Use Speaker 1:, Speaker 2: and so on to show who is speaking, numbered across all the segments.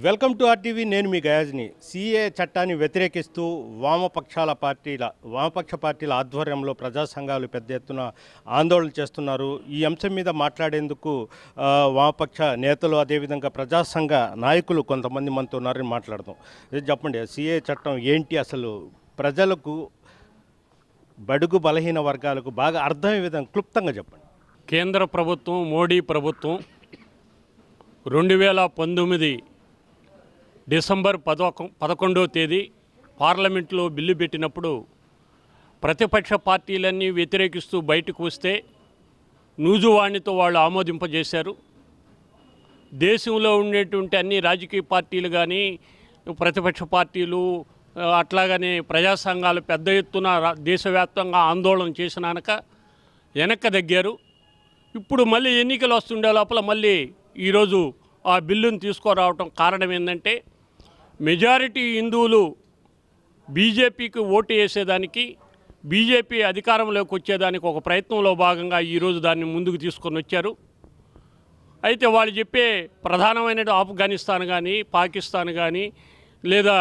Speaker 1: Welcome to RTV. నేను మీ గయాజ్ని. CA చట్టాన్ని వ్యతిరేకిస్తూ వామపక్ష పార్టీల ఆధ్వర్యంలో ప్రజా సంఘాలు పెద్ద ఎత్తున ఆందోళన చేస్తున్నారు. ఈ అంశం మీద మాట్లాడేందుకు వామపక్ష నేతలు అదేవిధంగా ప్రజా సంఘ నాయకులు కొంతమంది మనతో ఉన్నారని మాట్లాడదాం. చెప్పండి, సీఏ చట్టం ఏంటి, అసలు ప్రజలకు బడుగు బలహీన వర్గాలకు బాగా అర్థమయ్యే విధంగా క్లుప్తంగా చెప్పండి.
Speaker 2: కేంద్ర ప్రభుత్వం, మోడీ ప్రభుత్వం 2019 డిసెంబర్ 11వ తేదీ పార్లమెంట్లో బిల్లు పెట్టినప్పుడు ప్రతిపక్ష పార్టీలన్నీ వ్యతిరేకిస్తూ బయటకు వస్తే నూజువాణితో వాళ్ళు ఆమోదింపజేశారు. దేశంలో ఉండేటువంటి అన్ని రాజకీయ పార్టీలు కానీ, ప్రతిపక్ష పార్టీలు, అట్లాగనే ప్రజా సంఘాలు పెద్ద ఎత్తున దేశవ్యాప్తంగా ఆందోళన చేసినాక వెనక్కి తగ్గారు. ఇప్పుడు మళ్ళీ ఎన్నికలు వస్తుండే లోపల మళ్ళీ ఈరోజు ఆ బిల్లును తీసుకురావటం కారణం ఏంటంటే, మెజారిటీ హిందువులు బీజేపీకి ఓటు వేసేదానికి, బీజేపీ అధికారంలోకి వచ్చేదానికి ఒక ప్రయత్నంలో భాగంగా ఈరోజు దాన్ని ముందుకు తీసుకొని వచ్చారు. అయితే వాళ్ళు చెప్పే ప్రధానమైన ఆఫ్ఘనిస్తాన్ కానీ, పాకిస్తాన్ కానీ, లేదా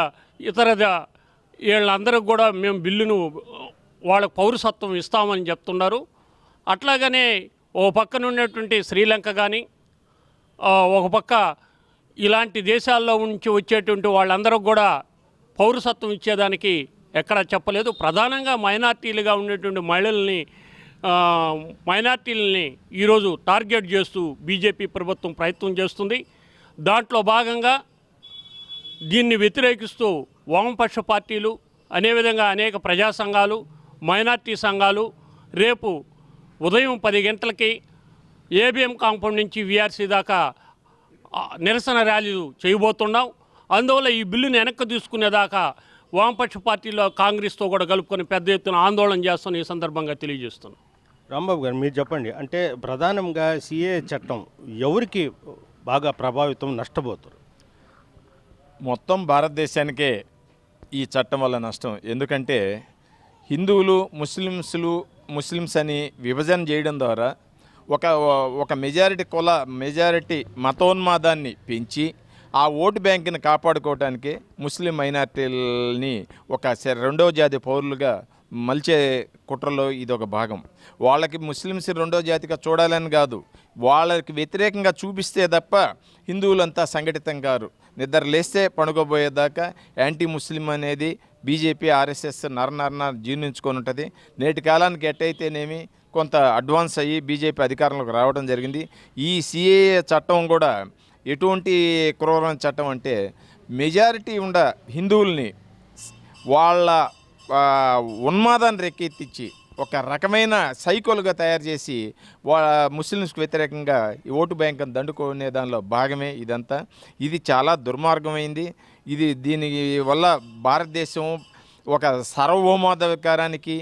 Speaker 2: ఇతర వీళ్ళందరూ కూడా మేము బిల్లును వాళ్ళకు పౌరసత్వం ఇస్తామని చెప్తున్నారు. అట్లాగనే ఓ పక్కన ఉన్నటువంటి శ్రీలంక కానీ, ఒక పక్క ఇలాంటి దేశాల్లో నుంచి వచ్చేటువంటి వాళ్ళందరూ కూడా పౌరసత్వం ఇచ్చేదానికి ఎక్కడా చెప్పలేదు. ప్రధానంగా మైనార్టీలుగా ఉండేటువంటి మైనార్టీలని ఈరోజు టార్గెట్ చేస్తూ బీజేపీ ప్రభుత్వం ప్రయత్నం చేస్తుంది. దాంట్లో భాగంగా దీన్ని వ్యతిరేకిస్తూ వామపక్ష పార్టీలు, అదేవిధంగా అనేక ప్రజా సంఘాలు, మైనార్టీ సంఘాలు రేపు ఉదయం 10 గంటలకి ఏబిఎం కాంపౌండ్ నుంచి వీఆర్సీ దాకా నిరసన ర్యాలీలు చేయబోతున్నాం. అందువల్ల ఈ బిల్లుని వెనక్కి తీసుకునేదాకా వామపక్ష పార్టీలో కాంగ్రెస్తో కూడా కలుపుకొని పెద్ద ఎత్తున ఆందోళన చేస్తున్న ఈ సందర్భంగా తెలియజేస్తున్నాం.
Speaker 1: రాంబాబు గారు, మీరు చెప్పండి, అంటే ప్రధానంగా సీఏ చట్టం ఎవరికి బాగా ప్రభావితం, నష్టపోతారు?
Speaker 3: మొత్తం భారతదేశానికే ఈ చట్టం వల్ల నష్టం. ఎందుకంటే హిందువులు ముస్లిమ్స్ అని విభజన చేయడం ద్వారా ఒక మెజారిటీ మతోన్మాదాన్ని పెంచి ఆ ఓటు బ్యాంకుని కాపాడుకోవడానికి ముస్లిం మైనార్టీలని ఒక రెండవ జాతి పౌరులుగా మలిచే కుట్రలో ఇది ఒక భాగం. వాళ్ళకి ముస్లిమ్స్ రెండో జాతిగా చూడాలని కాదు, వాళ్ళకి వ్యతిరేకంగా చూపిస్తే తప్ప హిందువులంతా సంఘటితం కారు. నిద్ర లేస్తే పడుకోబోయేదాకా యాంటీ ముస్లిం అనేది బీజేపీ, ఆర్ఎస్ఎస్ నరనరన జీర్ణించుకొని ఉంటుంది. నేటి కాలానికి ఎట్టయితేనేమి కొంత అడ్వాన్స్ అయ్యి బీజేపీ అధికారంలోకి రావడం జరిగింది. ఈ సిఏఏ చట్టం కూడా ఎటువంటి క్రూరమైన చట్టం అంటే, మెజారిటీ ఉన్న హిందువుల్ని వాళ్ళ ఉన్మాదాన్ని రెక్కెత్తించి ఒక రకమైన సైకోలుగా తయారు చేసి ముస్లిమ్స్కి వ్యతిరేకంగా ఈ ఓటు బ్యాంకును దండుకునే దానిలో భాగమే ఇదంతా. ఇది చాలా దుర్మార్గమైంది. దీని వల్ల భారతదేశం ఒక సార్వభౌమాధికారానికి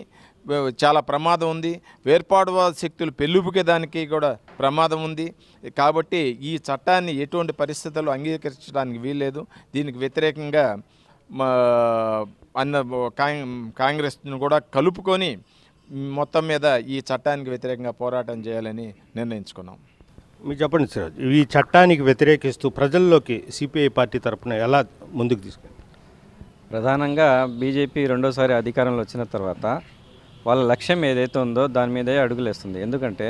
Speaker 3: చాలా ప్రమాదం ఉంది. వేర్పాటువాద శక్తులు పెళ్ళుపుకేదానికి కూడా ప్రమాదం ఉంది. కాబట్టి ఈ చట్టాన్ని ఎటువంటి పరిస్థితుల్లో అంగీకరించడానికి వీల్లేదు. దీనికి వ్యతిరేకంగా కాంగ్రెస్ను కూడా కలుపుకొని మొత్తం మీద ఈ చట్టానికి వ్యతిరేకంగా పోరాటం చేయాలని నిర్ణయించుకున్నాం.
Speaker 1: మీరు చెప్పండి సార్, ఈ చట్టానికి వ్యతిరేకిస్తూ ప్రజల్లోకి సిపిఐ పార్టీ తరఫున ఎలా ముందుకు తీసుకెళ్ళి?
Speaker 4: ప్రధానంగా బీజేపీ రెండోసారి అధికారంలో వచ్చిన తర్వాత వాళ్ళ లక్ష్యం ఏదైతే ఉందో దాని మీదే అడుగులేస్తుంది. ఎందుకంటే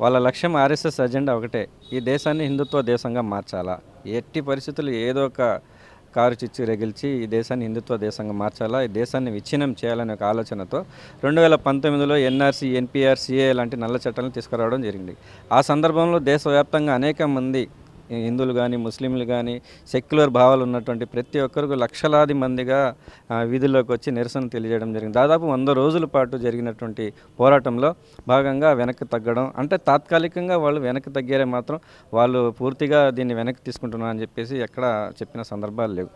Speaker 4: వాళ్ళ లక్ష్యం ఆర్ఎస్ఎస్ అజెండా ఒకటే, ఈ దేశాన్ని హిందుత్వ దేశంగా మార్చాలా, ఎట్టి పరిస్థితులు ఏదో ఒక కారు చిచ్చు రెగిల్చి ఈ దేశాన్ని హిందుత్వ దేశంగా మార్చాలా, ఈ దేశాన్ని విచ్ఛిన్నం చేయాలనే ఒక ఆలోచనతో 2019లో ఎన్ఆర్సీ, ఎన్పిఆర్, సిఏ లాంటి నల్ల చట్టాలను తీసుకురావడం జరిగింది. ఆ సందర్భంలో దేశవ్యాప్తంగా అనేక మంది హిందువులు కానీ, ముస్లింలు కానీ, సెక్యులర్ భావాలు ఉన్నటువంటి ప్రతి ఒక్కరికి లక్షలాది మందిగా వీధుల్లోకి వచ్చి నిరసన తెలియజేయడం జరిగింది. దాదాపు 100 రోజుల పాటు జరిగినటువంటి పోరాటంలో భాగంగా వెనక్కి తగ్గడం, అంటే తాత్కాలికంగా వాళ్ళు వెనక్కి తగ్గారే మాత్రం వాళ్ళు పూర్తిగా దీన్ని వెనక్కి తీసుకుంటున్నారని చెప్పేసి ఎక్కడ చెప్పిన సందర్భాలు లేవు.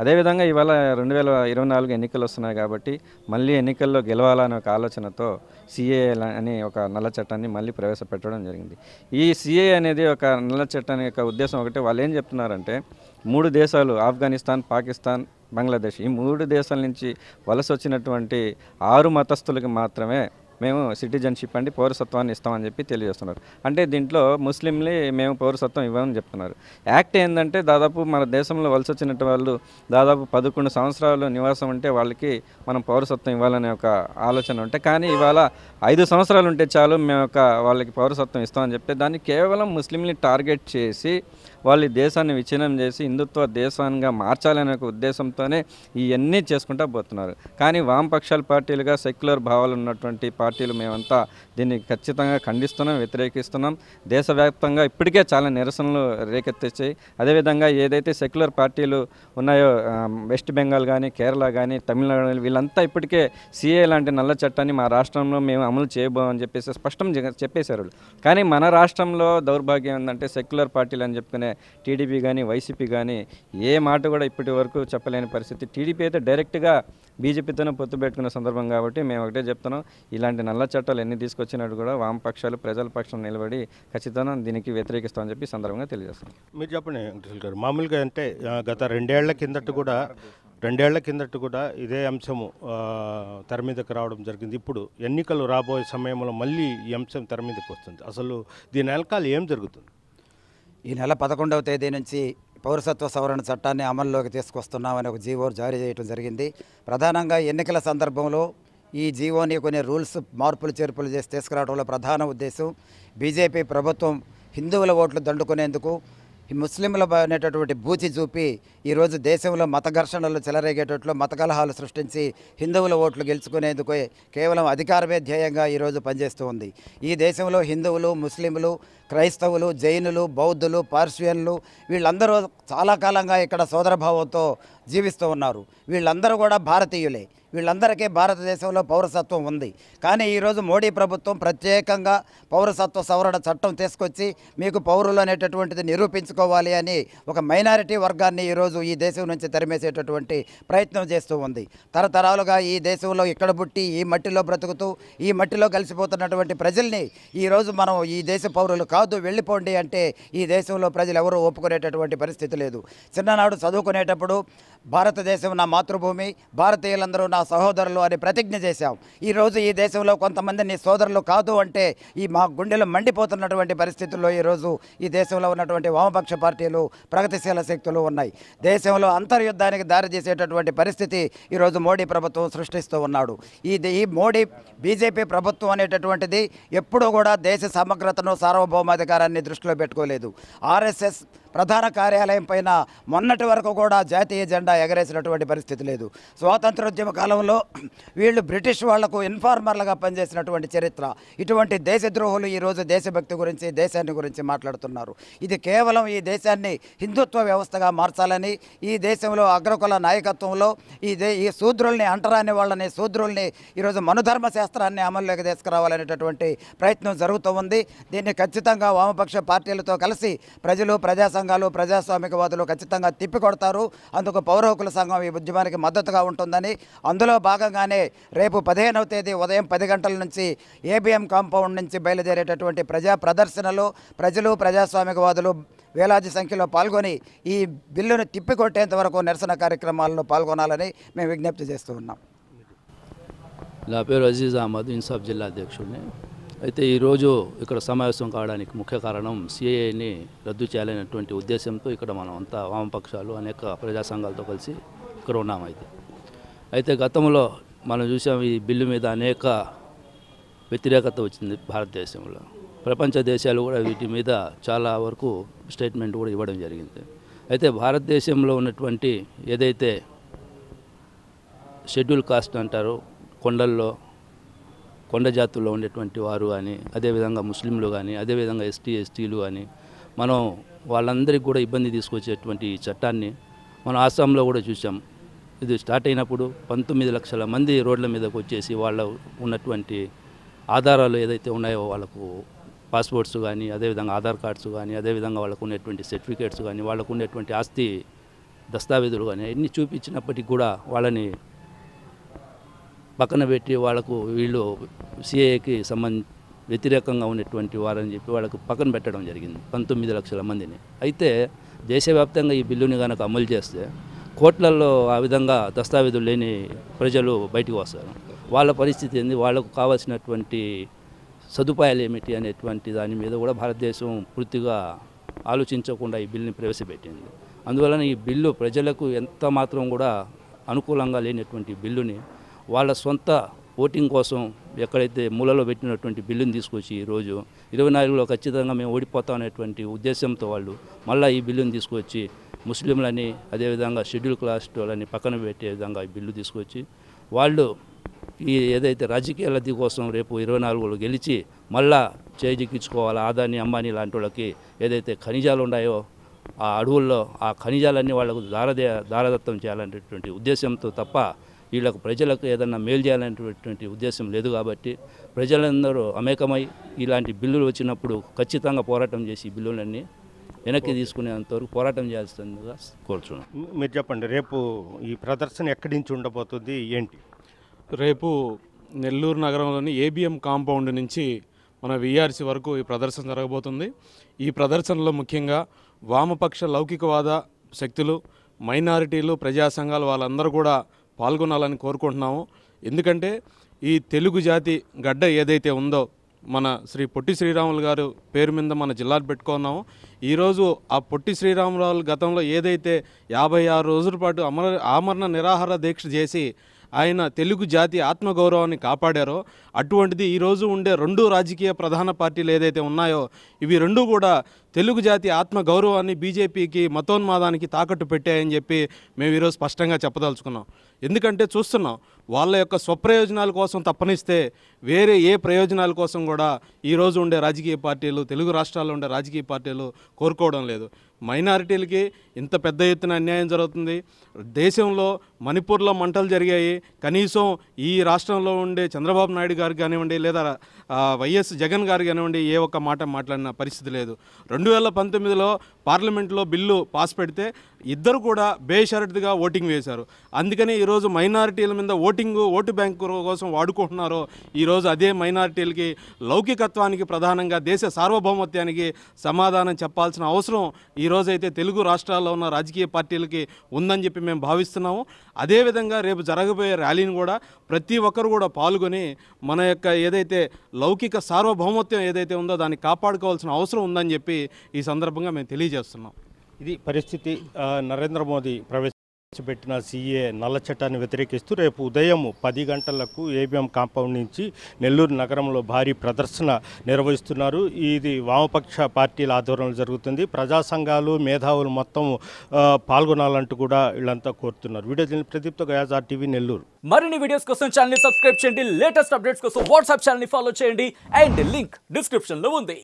Speaker 4: అదేవిధంగా ఇవాళ 2024 ఎన్నికలు వస్తున్నాయి కాబట్టి మళ్ళీ ఎన్నికల్లో గెలవాలనే ఒక ఆలోచనతో సిఏ అనే ఒక నల్ల చట్టాన్ని మళ్ళీ ప్రవేశపెట్టడం జరిగింది. ఈ సిఏ అనేది ఒక నల్ల చట్టాన్ని యొక్క ఉద్దేశం ఒకటే. వాళ్ళు ఏం చెప్తున్నారంటే, 3 దేశాలు ఆఫ్ఘనిస్తాన్, పాకిస్తాన్, బంగ్లాదేశ్, ఈ 3 దేశాల నుంచి వలస వచ్చినటువంటి 6 మతస్థులకి మాత్రమే మేము సిటిజన్షిప్ అంటే పౌరసత్వాన్ని ఇస్తామని చెప్పి తెలియజేస్తున్నారు. అంటే దీంట్లో ముస్లింలే మేము పౌరసత్వం ఇవ్వమని చెప్తున్నారు. యాక్ట్ ఏంటంటే దాదాపు మన దేశంలో వలస వచ్చినట్టు వాళ్ళు దాదాపు 11 సంవత్సరాలు నివాసం ఉంటే వాళ్ళకి మనం పౌరసత్వం ఇవ్వాలనే ఒక ఆలోచన ఉంటే, కానీ ఇవాళ 5 సంవత్సరాలు ఉంటే చాలు మేము వాళ్ళకి పౌరసత్వం ఇస్తామని చెప్తే దాన్ని కేవలం ముస్లింని టార్గెట్ చేసి వాళ్ళు దేశాన్ని విచ్ఛిన్నం చేసి హిందుత్వ దేశంగా మార్చాలనే ఒక ఉద్దేశంతోనే ఇవన్నీ చేసుకుంటూ పోతున్నారు. కానీ వామపక్షాల పార్టీలుగా సెక్యులర్ భావాలు ఉన్నటువంటి పార్టీలు మేమంతా దీన్ని ఖచ్చితంగా ఖండిస్తున్నాం, వ్యతిరేకిస్తున్నాం. దేశవ్యాప్తంగా ఇప్పటికే చాలా నిరసనలు రేకెత్తించాయి. అదేవిధంగా ఏదైతే సెక్యులర్ పార్టీలు ఉన్నాయో వెస్ట్ బెంగాల్ కానీ, కేరళ కానీ, తమిళనాడు కానీ, వీళ్ళంతా ఇప్పటికే సిఏ లాంటి నల్ల చట్టాన్ని మా రాష్ట్రంలో మేము అమలు చేయబోమని చెప్పేసి స్పష్టం చెప్పేశారు. కానీ మన రాష్ట్రంలో దౌర్భాగ్యం ఏంటంటే సెక్యులర్ పార్టీలు అని చెప్పుకునే టీడీపీ కానీ, వైసీపీ కానీ ఏ మాట కూడా ఇప్పటి వరకు చెప్పలేని పరిస్థితి. టీడీపీ అయితే డైరెక్ట్గా బీజేపీతోనే పొత్తు పెట్టుకున్న సందర్భం కాబట్టి మేము ఒకటే చెప్తున్నాం, ఇలాంటి నల్ల చట్టాలు ఎన్ని తీసుకొచ్చినట్టు కూడా వామపక్షాలు ప్రజల పక్షం నిలబడి ఖచ్చితంగా దీనికి వ్యతిరేకిస్తామని చెప్పి సందర్భంగా తెలియజేస్తున్నాం.
Speaker 1: మీరు చెప్పండి వెంకటేశ్వర గారు, మామూలుగా అంటే గత 2 ఏళ్ల కిందట కూడా ఇదే అంశము తెర మీదకి రావడం జరిగింది. ఇప్పుడు ఎన్నికలు రాబోయే సమయంలో మళ్ళీ ఈ అంశం తెర మీదకి వస్తుంది. అసలు దీని వెనకాల ఏం జరుగుతుంది?
Speaker 5: ఈ నెల 11వ తేదీ నుంచి పౌరసత్వ సవరణ చట్టాన్ని అమల్లోకి తీసుకొస్తున్నామని ఒక జీవో జారీ చేయడం జరిగింది. ప్రధానంగా ఎన్నికల సందర్భంలో ఈ జీవోని కొన్ని రూల్స్ మార్పులు చేర్పులు చేసి తీసుకురావడంలో ప్రధాన ఉద్దేశం బీజేపీ ప్రభుత్వం హిందువుల ఓట్లు దండుకునేందుకు ఈ ముస్లింల అనేటటువంటి బూచి చూపి ఈరోజు దేశంలో మత ఘర్షణలు చెలరేగేటట్లు మత కలహాలు సృష్టించి హిందువుల ఓట్లు గెలుచుకునేందుకు కేవలం అధికారమే ధ్యేయంగా ఈరోజు పనిచేస్తూ ఉంది. ఈ దేశంలో హిందువులు, ముస్లింలు, క్రైస్తవులు, జైనులు, బౌద్ధులు, పార్షియన్లు వీళ్ళందరూ చాలా కాలంగా ఇక్కడ సోదరభావంతో జీవిస్తూ ఉన్నారు. వీళ్ళందరూ కూడా భారతీయులే. వీళ్ళందరికీ భారతదేశంలో పౌరసత్వం ఉంది. కానీ ఈరోజు మోడీ ప్రభుత్వం ప్రత్యేకంగా పౌరసత్వ సవరణ చట్టం తీసుకొచ్చి మీకు పౌరులు అనేటటువంటిది నిరూపించుకోవాలి అని ఒక మైనారిటీ వర్గాన్ని ఈరోజు ఈ దేశం నుంచి తరిమేసేటటువంటి ప్రయత్నం చేస్తూ ఉంది. తరతరాలుగా ఈ దేశంలో ఇక్కడ పుట్టి ఈ మట్టిలో బ్రతుకుతూ ఈ మట్టిలో కలిసిపోతున్నటువంటి ప్రజల్ని ఈరోజు మనం ఈ దేశ పౌరులు కాదు వెళ్ళిపోండి అంటే ఈ దేశంలో ప్రజలు ఎవరూ ఒప్పుకునేటటువంటి పరిస్థితి లేదు. చిన్ననాడు చదువుకునేటప్పుడు భారతదేశం నా మాతృభూమి, భారతీయులందరూ నా సహోదరులు అని ప్రతిజ్ఞ చేశాం. ఈరోజు ఈ దేశంలో కొంతమంది నీ సోదరులు కాదు అంటే ఈ మా గుండెలు మండిపోతున్నటువంటి పరిస్థితుల్లో ఈరోజు ఈ దేశంలో ఉన్నటువంటి వామపక్ష పార్టీలు, ప్రగతిశీల శక్తులు ఉన్నాయి. దేశంలో అంతర్యుద్ధానికి దారి తీసేటటువంటి పరిస్థితి ఈరోజు మోడీ ప్రభుత్వం సృష్టిస్తూ ఉన్నాడు. ఈ మోడీ బీజేపీ ప్రభుత్వం అనేటటువంటిది ఎప్పుడూ కూడా దేశ సమగ్రతను, సార్వభౌమాధికారాన్ని దృష్టిలో పెట్టుకోలేదు. ఆర్ఎస్ఎస్ ప్రధాన కార్యాలయం పైన మొన్నటి వరకు కూడా జాతీయ జెండా ఎగరేసినటువంటి పరిస్థితి లేదు. స్వాతంత్రోద్యమ కాలంలో వీళ్ళు బ్రిటిష్ వాళ్లకు ఇన్ఫార్మర్లుగా పనిచేసినటువంటి చరిత్ర. ఇటువంటి దేశద్రోహులు ఈరోజు దేశభక్తి గురించి, దేశాన్ని గురించి మాట్లాడుతున్నారు. ఇది కేవలం ఈ దేశాన్ని హిందుత్వ వ్యవస్థగా మార్చాలని, ఈ దేశంలో అగ్రకుల నాయకత్వంలో ఈ శూద్రుల్ని, అంటరాని వాళ్ళని, శూద్రుల్ని ఈరోజు మనుధర్మ శాస్త్రాన్ని అమల్లోకి తీసుకురావాలనేటటువంటి ప్రయత్నం జరుగుతూ ఉంది. దీన్ని ఖచ్చితంగా వామపక్ష పార్టీలతో కలిసి ప్రజలు, ప్రజా సంఘాలు, ప్రజాస్వామికవాదులు ఖచ్చితంగా తిప్పికొడతారు. అందుకు పౌర హక్కుల సంఘం ఈ ఉద్యమానికి మద్దతుగా ఉంటుందని, అందులో భాగంగానే రేపు 15వ తేదీ ఉదయం 10 గంటల నుంచి ఏబిఎం కాంపౌండ్ నుంచి బయలుదేరేటటువంటి ప్రజా ప్రదర్శనలో ప్రజలు, ప్రజాస్వామికవాదులు వేలాది సంఖ్యలో పాల్గొని ఈ బిల్లును తిప్పికొట్టేంత వరకు నిరసన కార్యక్రమాల్లో పాల్గొనాలని మేము విజ్ఞప్తి చేస్తూ ఉన్నాం.
Speaker 6: నా పేరు అజీజ్ అహ్మద్, ఇన్సాఫ్ జిల్లా అధ్యక్షుడిని. అయితే ఈరోజు ఇక్కడ సమావేశం కావడానికి ముఖ్య కారణం సిఏఏని రద్దు చేయాలనేటువంటి ఉద్దేశంతో ఇక్కడ మనం అంతా వామపక్షాలు, అనేక ప్రజా సంఘాలతో కలిసి ఇక్కడ ఉన్నాము. అయితే గతంలో మనం చూసాం ఈ బిల్లు మీద అనేక వ్యతిరేకత వచ్చింది భారతదేశంలో. ప్రపంచ దేశాలు కూడా వీటి మీద చాలా వరకు స్టేట్మెంట్ కూడా ఇవ్వడం జరిగింది. అయితే భారతదేశంలో ఉన్నటువంటి ఏదైతే షెడ్యూల్ కాస్ట్ అంటారో, కొండ జాతుల్లో ఉండేటువంటి వారు కానీ, అదేవిధంగా ముస్లింలు కానీ, అదేవిధంగా ఎస్టీలు కానీ, మనం వాళ్ళందరికీ కూడా ఇబ్బంది తీసుకొచ్చేటువంటి ఈ చట్టాన్ని మనం ఆసాంలో కూడా చూసాం. ఇది స్టార్ట్ అయినప్పుడు 19 లక్షల మంది రోడ్ల మీదకి వచ్చేసి వాళ్ళ ఉన్నటువంటి ఆధారాలు ఏదైతే ఉన్నాయో వాళ్ళకు పాస్పోర్ట్స్ కానీ, అదేవిధంగా ఆధార్ కార్డ్స్ కానీ, అదేవిధంగా వాళ్ళకు ఉన్నటువంటి సర్టిఫికేట్స్ కానీ, వాళ్ళకు ఉన్నటువంటి ఆస్తి దస్తావేజులు కానీ అన్నీ చూపించినప్పటికీ కూడా వాళ్ళని పక్కన పెట్టి వాళ్ళకు వీళ్ళు సిఏఏకి వ్యతిరేకంగా ఉన్నటువంటి వారని చెప్పి వాళ్ళకు పక్కన పెట్టడం జరిగింది 19 లక్షల మందిని. అయితే దేశవ్యాప్తంగా ఈ బిల్లుని కనుక అమలు చేస్తే కోట్లల్లో ఆ విధంగా దస్తావేజులు లేని ప్రజలు బయటకు వస్తారు. వాళ్ళ పరిస్థితి ఏంది, వాళ్ళకు కావాల్సినటువంటి సదుపాయాలు ఏమిటి అనేటువంటి దాని మీద కూడా భారతదేశం పూర్తిగా ఆలోచించకుండా ఈ బిల్లుని ప్రవేశపెట్టింది. అందువలన ఈ బిల్లు ప్రజలకు ఎంత మాత్రం కూడా అనుకూలంగా లేనటువంటి బిల్లుని వాళ్ళ సొంత ఓటింగ్ కోసం ఎక్కడైతే మూలలో పెట్టినటువంటి బిల్లుని తీసుకొచ్చి ఈరోజు 24లో ఖచ్చితంగా మేము ఓడిపోతాం అనేటువంటి ఉద్దేశంతో వాళ్ళు మళ్ళీ ఈ బిల్లుని తీసుకొచ్చి ముస్లింలని అదేవిధంగా షెడ్యూల్ కాస్ట్ వాళ్ళని పక్కన పెట్టే విధంగా ఈ బిల్లు తీసుకొచ్చి వాళ్ళు ఈ ఏదైతే రాజకీయ లబ్ధి కోసం రేపు 24లో గెలిచి మళ్ళా చేజిక్కించుకోవాలి ఆదాని అంబానీ లాంటి వాళ్ళకి ఏదైతే ఖనిజాలు ఉన్నాయో ఆ అడవుల్లో ఆ ఖనిజాలన్నీ వాళ్ళకు దారదత్తం చేయాలనేటువంటి ఉద్దేశంతో తప్ప వీళ్ళకు ప్రజలకు ఏదన్నా మేలు చేయాలనేటువంటి ఉద్దేశం లేదు. కాబట్టి ప్రజలందరూ అమేకమై ఇలాంటి బిల్లులు వచ్చినప్పుడు ఖచ్చితంగా పోరాటం చేసి ఈ బిల్లులన్నీ వెనక్కి తీసుకునేంతవరకు పోరాటం చేయాల్సిందిగా కోరుచున్నాం.
Speaker 1: మీరు చెప్పండి, రేపు ఈ ప్రదర్శన ఎక్కడి నుంచి ఉండబోతుంది ఏంటి?
Speaker 7: రేపు నెల్లూరు నగరంలోని ఏబిఎం కాంపౌండ్ నుంచి మన విఆర్సి వరకు ఈ ప్రదర్శన జరగబోతుంది. ఈ ప్రదర్శనలో ముఖ్యంగా వామపక్ష లౌకికవాద శక్తులు, మైనారిటీలు, ప్రజా సంఘాలు వాళ్ళందరూ కూడా పాల్గొనాలని కోరుకుంటున్నాము. ఎందుకంటే ఈ తెలుగు జాతి గడ్డ ఏదైతే ఉందో మన శ్రీ పొట్టి శ్రీరాములు గారు పేరు మీద మన జిల్లాలు పెట్టుకున్నాము. ఈరోజు ఆ పొట్టి శ్రీరాములు గతంలో ఏదైతే 56 రోజుల పాటు ఆమరణ నిరాహార దీక్ష చేసి ఆయన తెలుగు జాతి ఆత్మగౌరవాన్ని కాపాడారో అటువంటిది ఈరోజు ఉండే 2 రాజకీయ ప్రధాన పార్టీలు ఏదైతే ఉన్నాయో ఇవి 2 కూడా తెలుగు జాతి ఆత్మగౌరవాన్ని బీజేపీకి మతోన్మాదానికి తాకట్టు పెట్టాయని చెప్పి మేము ఈరోజు స్పష్టంగా చెప్పదలుచుకున్నాం. ఎందుకంటే చూస్తున్నాం వాళ్ళ యొక్క స్వప్రయోజనాల కోసం తప్పనిస్తే వేరే ఏ ప్రయోజనాల కోసం కూడా ఈరోజు ఉండే రాజకీయ పార్టీలు, తెలుగు రాష్ట్రాల్లో ఉండే రాజకీయ పార్టీలు కోరుకోవడం లేదు. మైనారిటీలకి ఇంత పెద్ద ఎత్తున అన్యాయం జరుగుతుంది. దేశంలో మణిపూర్లో మంటలు జరిగాయి. కనీసం ఈ రాష్ట్రంలో ఉండే చంద్రబాబు నాయుడు గారు కానివ్వండి లేదా వైఎస్ జగన్ గారు కానివ్వండి ఏ ఒక్క మాట మాట్లాడిన పరిస్థితి లేదు. 2019లో పార్లమెంట్లో బిల్లు పాస్ పెడితే ఇద్దరు కూడా బేషరతుగా ఓటింగ్ వేశారు. అందుకని ఈరోజు మైనారిటీల మీద ఓటు బ్యాంకు కోసం వాడుకుంటున్నారో ఈరోజు అదే మైనారిటీలకి లౌకికత్వానికి ప్రధానంగా దేశ సార్వభౌమత్వానికి సమాధానం చెప్పాల్సిన అవసరం ఈరోజైతే తెలుగు రాష్ట్రాల్లో ఉన్న రాజకీయ పార్టీలకి ఉందని చెప్పి మేము భావిస్తున్నాము. అదేవిధంగా రేపు జరగబోయే ర్యాలీని కూడా ప్రతి ఒక్కరు కూడా పాల్గొని మన యొక్క ఏదైతే లౌకిక సార్వభౌమత్వం ఏదైతే ఉందో దాన్ని కాపాడుకోవాల్సిన అవసరం ఉందని చెప్పి ఈ సందర్భంగా మేము తెలియజేస్తున్నాం.
Speaker 1: ఇది పరిస్థితి. నరేంద్ర మోదీ ప్రవేశపెట్టిన సిఏ నల్ల చట్టాన్ని వ్యతిరేకిస్తూ రేపు ఉదయం 10 గంటలకు ఏబిఎం కాంపౌండ్ నుంచి నెల్లూరు నగరంలో భారీ ప్రదర్శన నిర్వహిస్తున్నారు. ఇది వామపక్ష పార్టీల ఆధ్వర్యంలో జరుగుతుంది. ప్రజా సంఘాలు, మేధావులు మొత్తం పాల్గొనాలంటూ కూడా వీళ్ళంతా కోరుతున్నారు. వీడియో ప్రదీప్తో గయాజ్ RTV నెల్లూరు.
Speaker 8: మరిన్ని వీడియోస్ కోసం ఛానల్ ని సబ్స్క్రైబ్ చేయండి. లేటెస్ట్ అప్డేట్స్ కోసం వాట్సాప్ ఛానల్ ని ఫాలో చేయండి. అండ్ లింక్ డిస్క్రిప్షన్ లో ఉంది.